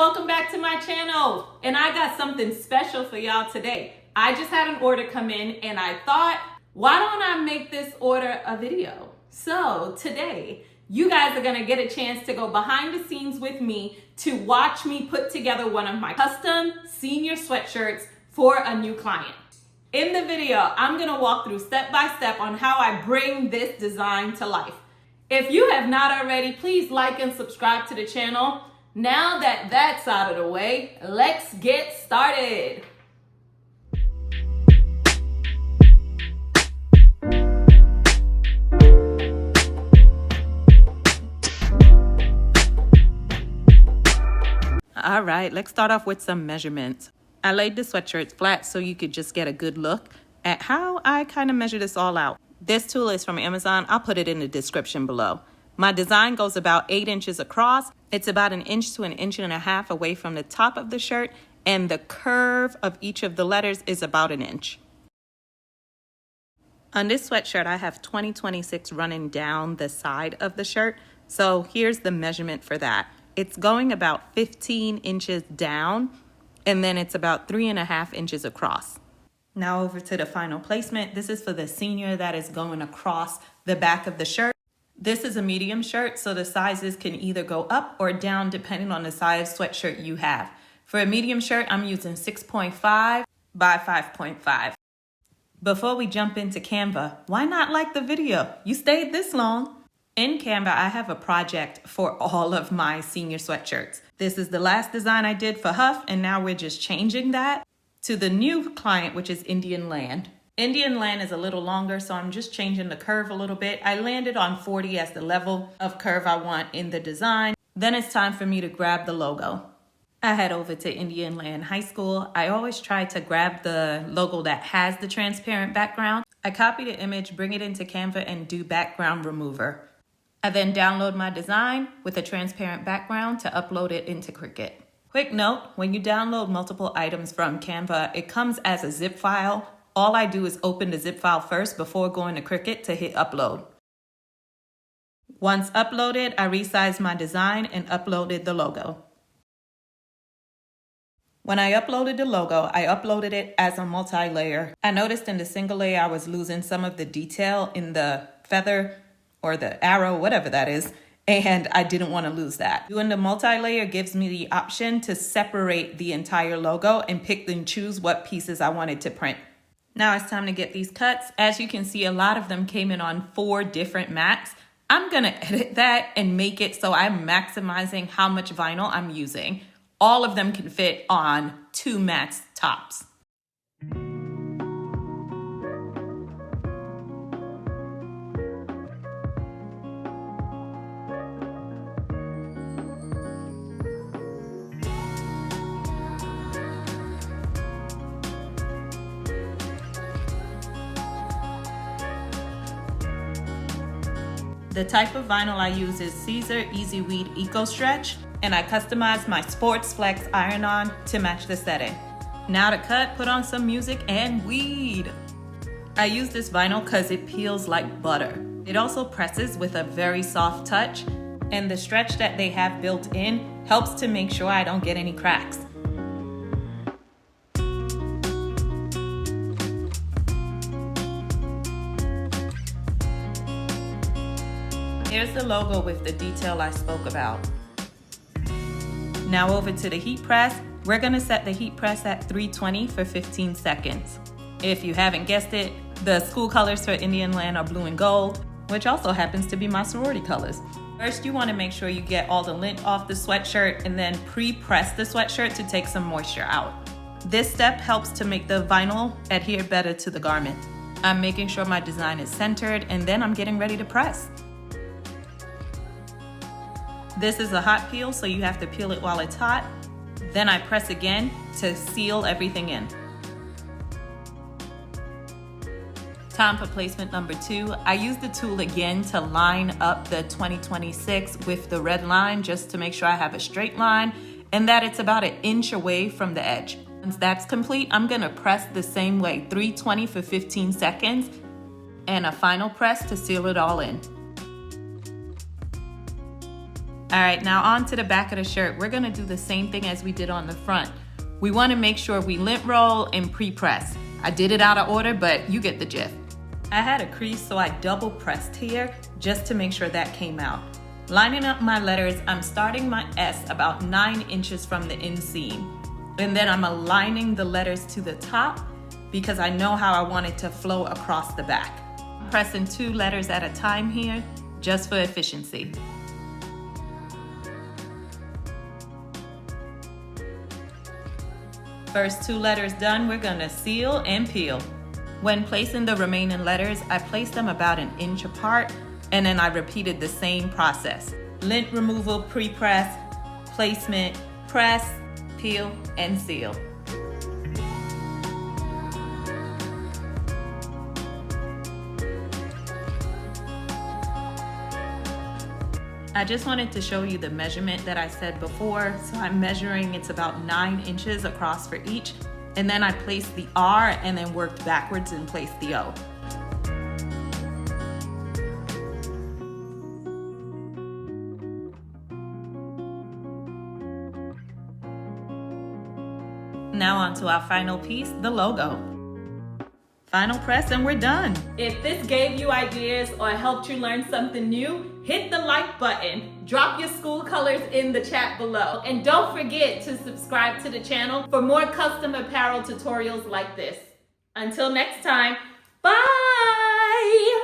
welcome back to my channel. And I got something special for y'all today. I just had an order come in and I thought, why don't I make this order a video? So today, you guys are gonna get a chance to go behind the scenes with me to watch me put together one of my custom senior sweatshirts for a new client. In the video, I'm gonna walk through step by step on how I bring this design to life. If you have not already, please like and subscribe to the channel. Now that that's out of the way, let's get started. All right, let's start off with some measurements. I laid the sweatshirts flat so you could just get a good look at how I kind of measure this all out. This tool is from Amazon. I'll put it in the description below. My design goes about 8 inches across. It's about 1 inch to 1.5 inches away from the top of the shirt, and the curve of each of the letters is about 1 inch. On this sweatshirt, I have 2026 running down the side of the shirt. So here's the measurement for that. It's going about 15 inches down, and then it's about 3.5 inches across. Now over to the final placement. This is for the senior that is going across the back of the shirt. This is a medium shirt, so the sizes can either go up or down depending on the size sweatshirt you have. For a medium shirt, I'm using 6.5 by 5.5. Before we jump into Canva, why not like the video? You stayed this long. In Canva, I have a project for all of my senior sweatshirts. This is the last design I did for Huff, and now we're just changing that to the new client, which is Indian Land. Indian Land is a little longer, so I'm just changing the curve a little bit. I landed on 40 as the level of curve I want in the design. Then it's time for me to grab the logo. I head over to Indian Land High School. I always try to grab the logo that has the transparent background. I copy the image, bring it into Canva, and do background remover. I then download my design with a transparent background to upload it into Cricut. Quick note, when you download multiple items from Canva, it comes as a zip file. All I do is open the zip file first before going to Cricut to hit upload. Once uploaded, I resized my design and uploaded the logo. When I uploaded the logo, I uploaded it as a multi-layer. I noticed in the single layer I was losing some of the detail in the feather or the arrow, whatever that is, and I didn't want to lose that. Doing the multi-layer gives me the option to separate the entire logo and pick and choose what pieces I wanted to print. Now it's time to get these cuts. As you can see, a lot of them came in on 4 different mats. I'm gonna edit that and make it so I'm maximizing how much vinyl I'm using. All of them can fit on 2 mats tops. The type of vinyl I use is Caesar Easy Weed Eco Stretch, and I customized my Sports Flex iron-on to match the setting. Now to cut, put on some music and weed. I use this vinyl because it peels like butter. It also presses with a very soft touch, and the stretch that they have built in helps to make sure I don't get any cracks. Here's the logo with the detail I spoke about. Now over to the heat press. We're gonna set the heat press at 320 for 15 seconds. If you haven't guessed it, the school colors for Indian Land are blue and gold, which also happens to be my sorority colors. First, you wanna make sure you get all the lint off the sweatshirt and then pre-press the sweatshirt to take some moisture out. This step helps to make the vinyl adhere better to the garment. I'm making sure my design is centered, and then I'm getting ready to press. This is a hot peel, so you have to peel it while it's hot. Then I press again to seal everything in. Time for placement number 2. I use the tool again to line up the 2026 with the red line just to make sure I have a straight line and that it's about 1 inch away from the edge. Once that's complete, I'm gonna press the same way, 320 for 15 seconds, and a final press to seal it all in. All right, now on to the back of the shirt. We're gonna do the same thing as we did on the front. We wanna make sure we lint roll and pre-press. I did it out of order, but you get the gist. I had a crease, so I double pressed here just to make sure that came out. Lining up my letters, I'm starting my S about 9 inches from the inseam. And then I'm aligning the letters to the top because I know how I want it to flow across the back. I'm pressing 2 letters at a time here, just for efficiency. First 2 letters done, we're gonna seal and peel. When placing the remaining letters, I placed them about 1 inch apart, and then I repeated the same process. Lint removal, pre-press, placement, press, peel, and seal. I just wanted to show you the measurement that I said before. So I'm measuring, it's about 9 inches across for each. And then I placed the R and then worked backwards and placed the O. Now on to our final piece, the logo. Final press and we're done. If this gave you ideas or helped you learn something new, hit the like button, drop your school colors in the chat below, and don't forget to subscribe to the channel for more custom apparel tutorials like this. Until next time, bye!